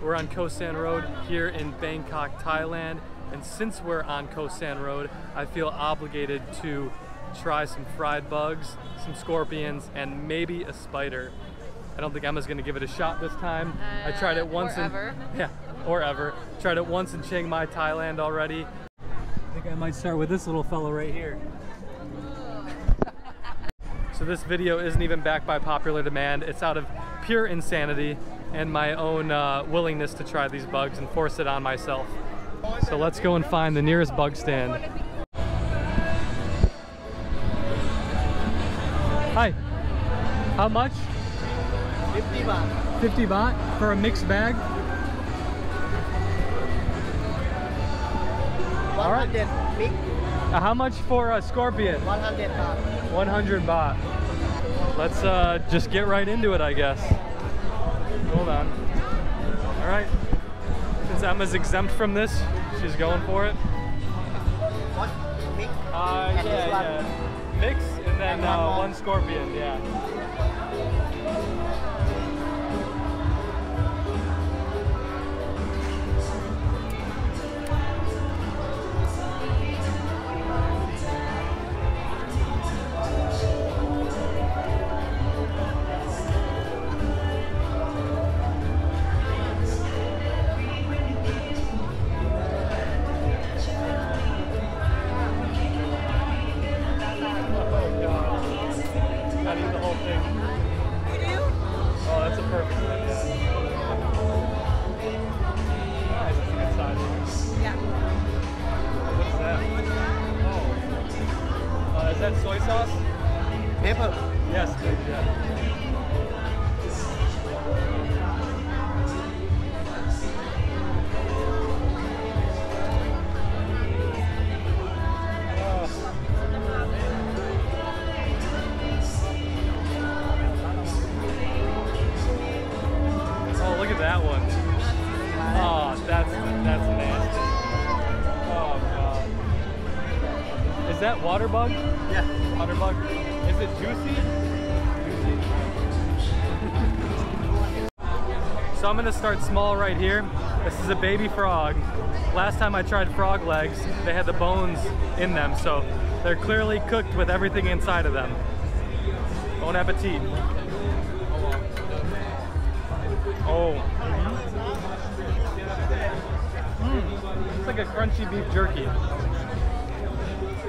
We're on Khao San Road here in Bangkok, Thailand. And since we're on Khao San Road, I feel obligated to try some fried bugs, some scorpions, and maybe a spider. I don't think Emma's gonna give it a shot this time. I tried it once or ever. Tried it once in Chiang Mai, Thailand already. I think I might start with this little fellow right here. So this video isn't even backed by popular demand. It's out of pure insanity and my own willingness to try these bugs and force it on myself. So let's go and find the nearest bug stand. Hi, how much? 50 baht. 50 baht for a mixed bag? All right. Mix. How much for a scorpion? 100 baht. 100 baht. Let's just get right into it, I guess. Hold on. All right. Since Emma's exempt from this, she's going for it. What? Mix? Yeah. Mix and then one scorpion, yeah. Is that soy sauce? Pepper. Yes, please, yeah. Oh, look at that one. Oh, that's nasty. Oh, God. Is that water bug? Yeah. Water bug. Is it juicy? So I'm gonna start small right here. This is a baby frog. Last time I tried frog legs, they had the bones in them, so they're clearly cooked with everything inside of them. Bon appetit. Oh. It's like a crunchy beef jerky.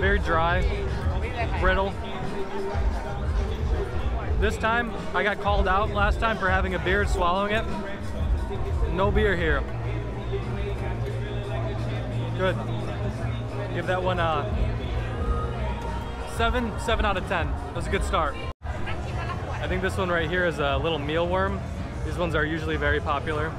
Very dry, brittle. This time, I got called out last time for having a beer, swallowing it. No beer here. Good. Give that one a 7 out of 10. That was a good start. I think this one right here is a little mealworm. These ones are usually very popular.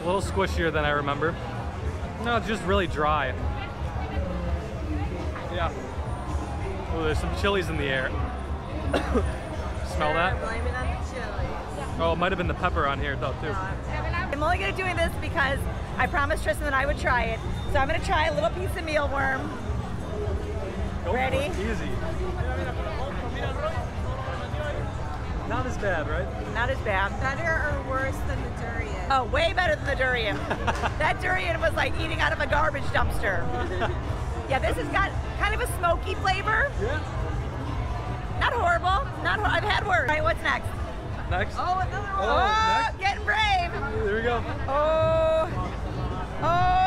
A little squishier than I remember. No, it's just really dry. Yeah. Oh, there's some chilies in the air. Smell that? Blame it on the chili. Oh, it might have been the pepper on here though too. I'm only going to do this because I promised Tristan that I would try it. So I'm going to try a little piece of mealworm. Ready? Easy. Not as bad, right? Not as bad. Better or worse than the durian? Oh, way better than the durian. That durian was like eating out of a garbage dumpster. Yeah, this has got kind of a smoky flavor. Yeah. Not horrible. I've had worse. All right, what's next? Next. Oh, another one. Oh, Oh, next. getting brave. There we go. Oh,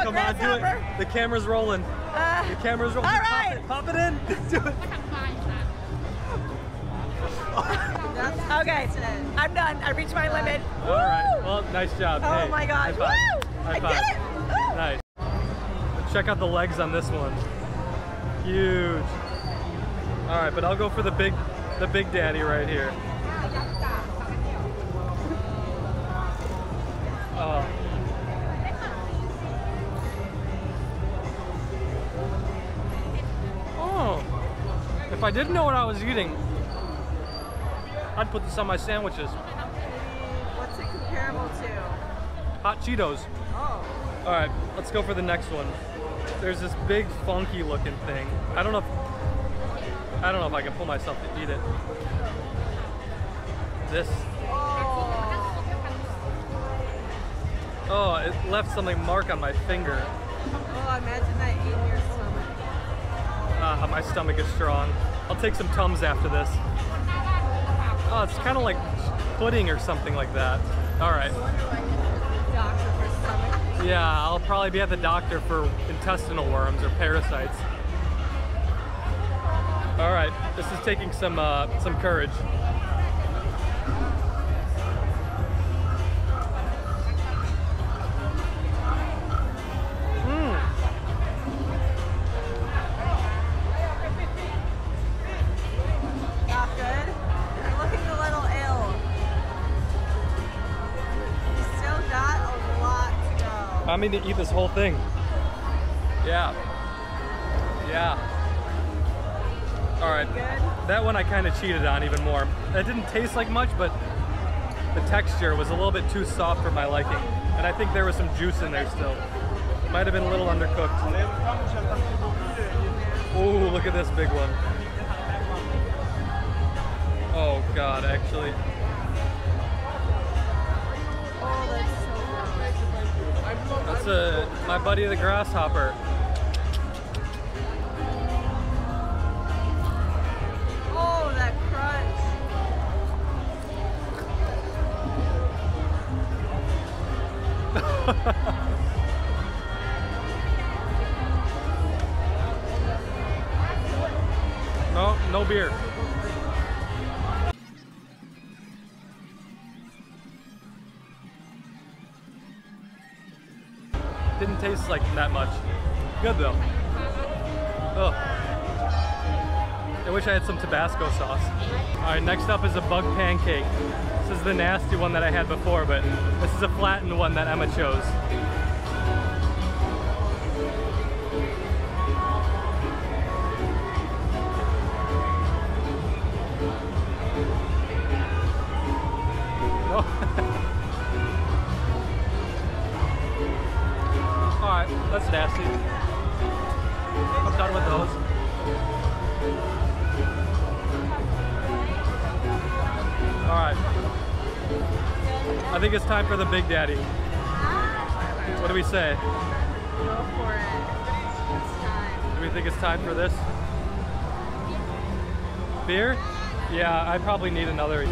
Come on, do it. The camera's rolling. The camera's rolling. All right. Pop it in. Do it. Okay, I'm done. I reached my limit. All right. Well, nice job. Oh hey, my gosh. High five. Woo! High I five. did it. Woo! Nice. Check out the legs on this one. Huge. All right, but I'll go for the big daddy right here. Oh. Oh. If I didn't know what I was eating, I'd put this on my sandwiches. What's it comparable to? Hot Cheetos. Oh. All right, let's go for the next one. There's this big funky looking thing. I don't know if I can pull myself to eat it. this? Oh. Oh, it left something mark on my finger. Oh, imagine that in your stomach. Ah, my stomach is strong. I'll take some Tums after this. Oh, it's kind of like pudding or something like that. All right. Doctor for stomach. Yeah, I'll probably be at the doctor for intestinal worms or parasites. All right, this is taking some courage. Not good. You're looking a little ill. You still got a lot to go. I'm going to eat this whole thing. Yeah. Yeah. All right. Good. That one I kind of cheated on even more. That didn't taste like much, but the texture was a little bit too soft for my liking. And I think there was some juice in there still. Might have been a little undercooked. Ooh, look at this big one. Oh God, actually. Oh, that's so good. That's my buddy the grasshopper. Oh, that crunch. No, no beer. Didn't taste like that much. Good though. Ugh. I wish I had some Tabasco sauce. All right, next up is a bug pancake. This is the nasty one that I had before, but this is a flattened one that Emma chose. Alright, that's nasty. I'm done with those. Alright. I think it's time for the Big Daddy. What do we say? Go for it. It's time. Do we think it's time for this? Beer? Yeah, I probably need another.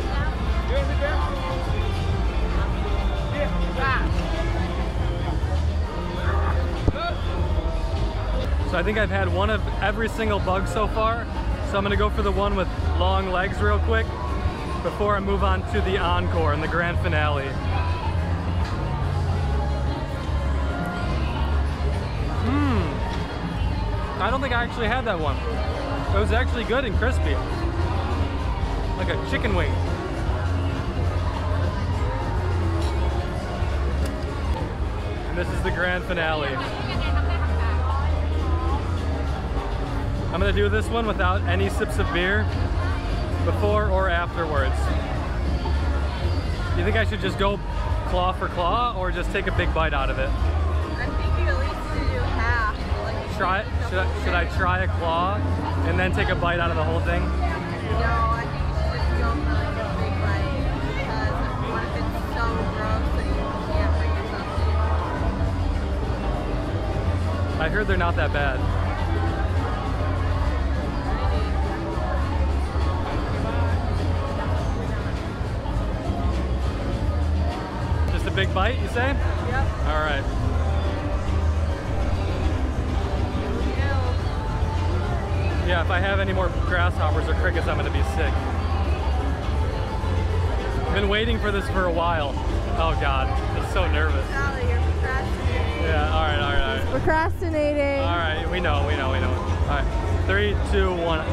So I think I've had one of every single bug so far. So I'm gonna go for the one with long legs real quick before I move on to the encore and the grand finale. I don't think I actually had that one. It was actually good and crispy. Like a chicken wing. And this is the grand finale. I'm gonna do this one without any sips of beer before or afterwards. You think I should just go claw for claw or just take a big bite out of it? I think you at least need to do half. Like Should I try a claw and then take a bite out of the whole thing? No, I think you should just go for like a big bite. Because what if it's so gross that you can't bring yourself to? I heard they're not that bad. Just a big bite, you say? Yep. All right. Yeah, if I have any more grasshoppers or crickets, I'm gonna be sick. I've been waiting for this for a while. Oh God, I'm so nervous. Sally, you're procrastinating. Yeah, all right. Procrastinating. All right, we know. All right, 3, 2, 1.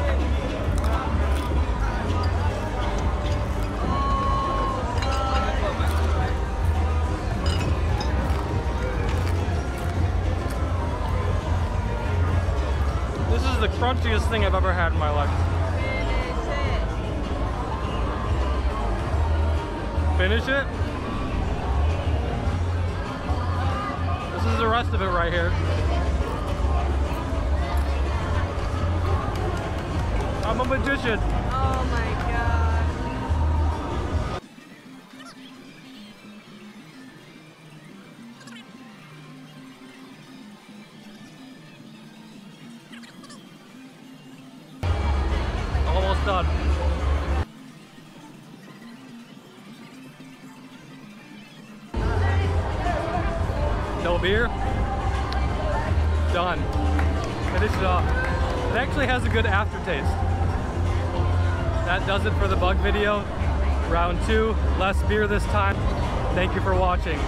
This is the crunchiest thing I've ever had in my life. Finish it. Finish it? This is the rest of it right here. I'm a magician. Oh my god. done. No beer? Done. Finish it off. It actually has a good aftertaste. That does it for the bug video. Round 2, less beer this time. Thank you for watching.